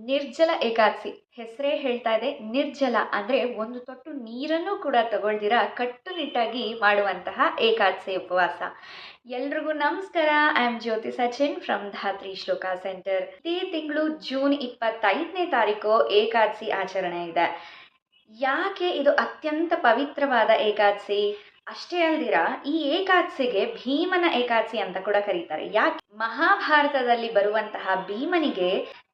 ನಿರ್ಜಲ ಏಕಾದಶಿ ಹೆಸರೇ ಹೇಳ್ತಾ ಇದೆ. ನಿರ್ಜಲ ಅಂದ್ರೆ ಒಂದು ತೊಟ್ಟು ನೀರನ್ನು ಕೂಡ ತಗೊಳ್ದಿರ ಕಟ್ಟುನಿಟ್ಟಾಗಿ ಮಾಡುವಂತಹ ಏಕಾದಶಿ ಉಪವಾಸ. ಎಲ್ರಿಗೂ ನಮಸ್ಕಾರ. I am Jyothi Sachin from Dhatri Shloka centre. ಇದೇ ತಿಂಗಳು ಜೂನ್ 25ನೇ ತಾರೀಕು ಏಕಾದಶಿ ಆಚರಣೆ ಇದೆ. ಯಾಕೆ ಇದು ಅತ್ಯಂತ ಪವಿತ್ರವಾದ ಏಕಾದಶಿ? ಅಷ್ಟೇ ಅಲ್ದಿರ ಈ ಏಕಾದಶಿಗೆ ಭೀಮನ ಏಕಾದಶಿ ಅಂತ ಕೂಡ ಕರೀತಾರೆ. ಯಾಕೆ? ಮಹಾಭಾರತದಲ್ಲಿ ಬರುವಂತಹ ಭೀಮನಿಗೆ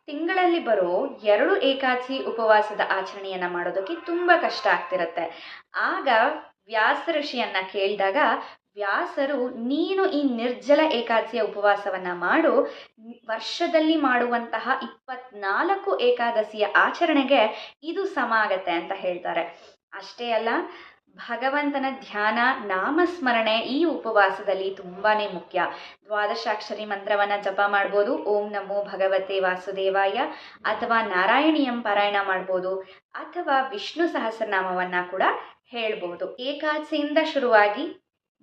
ತಿಂಗಳಲ್ಲಿ ಬರೋ 2 ಏಕಾದಶಿ ಉಪವಾಸದ ಆಚರಣೆಯನ್ನ ಮಾಡೋದಕ್ಕೆ ತುಂಬಾ ಕಷ್ಟ ಆಗ್ತಿರತ್ತೆ. ಆಗ ವ್ಯಾಸ ಋಷಿಯನ್ನ ಕೇಳಿದಾಗ ವ್ಯಾಸರು, ನೀನು ಈ ನಿರ್ಜಲ ಏಕಾದಶಿಯ ಉಪವಾಸವನ್ನ ಮಾಡು, ವರ್ಷದಲ್ಲಿ ಮಾಡುವಂತಹ 24 ಏಕಾದಶಿಯ ಆಚರಣೆಗೆ ಇದು ಸಮ ಆಗತ್ತೆ ಅಂತ ಹೇಳ್ತಾರೆ. ಅಷ್ಟೇ ಅಲ್ಲ, ಭಗವಂತನ ಧ್ಯಾನ, ನಾಮಸ್ಮರಣೆ ಈ ಉಪವಾಸದಲ್ಲಿ ತುಂಬಾನೇ ಮುಖ್ಯ. ದ್ವಾದಶಾಕ್ಷರಿ ಮಂತ್ರವನ್ನ ಜಪ ಮಾಡ್ಬೋದು, ಓಂ ನಮೋ ಭಗವತೆ ವಾಸುದೇವಾಯ, ಅಥವಾ ನಾರಾಯಣಿಯಂ ಪಾರಾಯಣ ಮಾಡ್ಬೋದು, ಅಥವಾ ವಿಷ್ಣು ಸಹಸ್ರನಾಮವನ್ನ ಕೂಡ ಹೇಳ್ಬೋದು. ಏಕಾದಶಿಯಿಂದ ಶುರುವಾಗಿ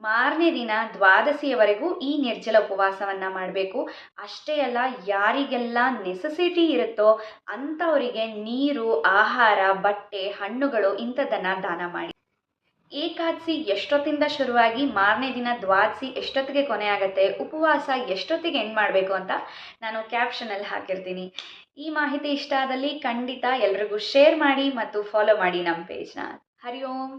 ಮಾರನೇ ದಿನ ದ್ವಾದಶಿಯವರೆಗೂ ಈ ನಿರ್ಜಲ ಉಪವಾಸವನ್ನ ಮಾಡಬೇಕು. ಅಷ್ಟೇ ಅಲ್ಲ, ಯಾರಿಗೆಲ್ಲ ನೆಸೆಸಿಟಿ ಇರುತ್ತೋ ಅಂಥವರಿಗೆ ನೀರು, ಆಹಾರ, ಬಟ್ಟೆ, ಹಣ್ಣುಗಳು ಇಂಥದ್ದನ್ನ ದಾನ ಮಾಡಿ. ಏಕಾದಶಿ ಎಷ್ಟೊತ್ತಿಂದ ಶುರುವಾಗಿ ಮಾರನೇ ದಿನ ದ್ವಾದಶಿ ಎಷ್ಟೊತ್ತಿಗೆ ಕೊನೆ ಆಗುತ್ತೆ, ಉಪವಾಸ ಎಷ್ಟೊತ್ತಿಗೆ ಎಂಡ್ ಮಾಡಬೇಕು ಅಂತ ನಾನು ಕ್ಯಾಪ್ಷನಲ್ಲಿ ಹಾಕಿರ್ತೀನಿ. ಈ ಮಾಹಿತಿ ಇಷ್ಟ ಆದಲ್ಲಿ ಖಂಡಿತ ಎಲ್ರಿಗೂ ಶೇರ್ ಮಾಡಿ ಮತ್ತು ಫಾಲೋ ಮಾಡಿ ನಮ್ಮ ಪೇಜ್ನ. ಹರಿ ಓಂ.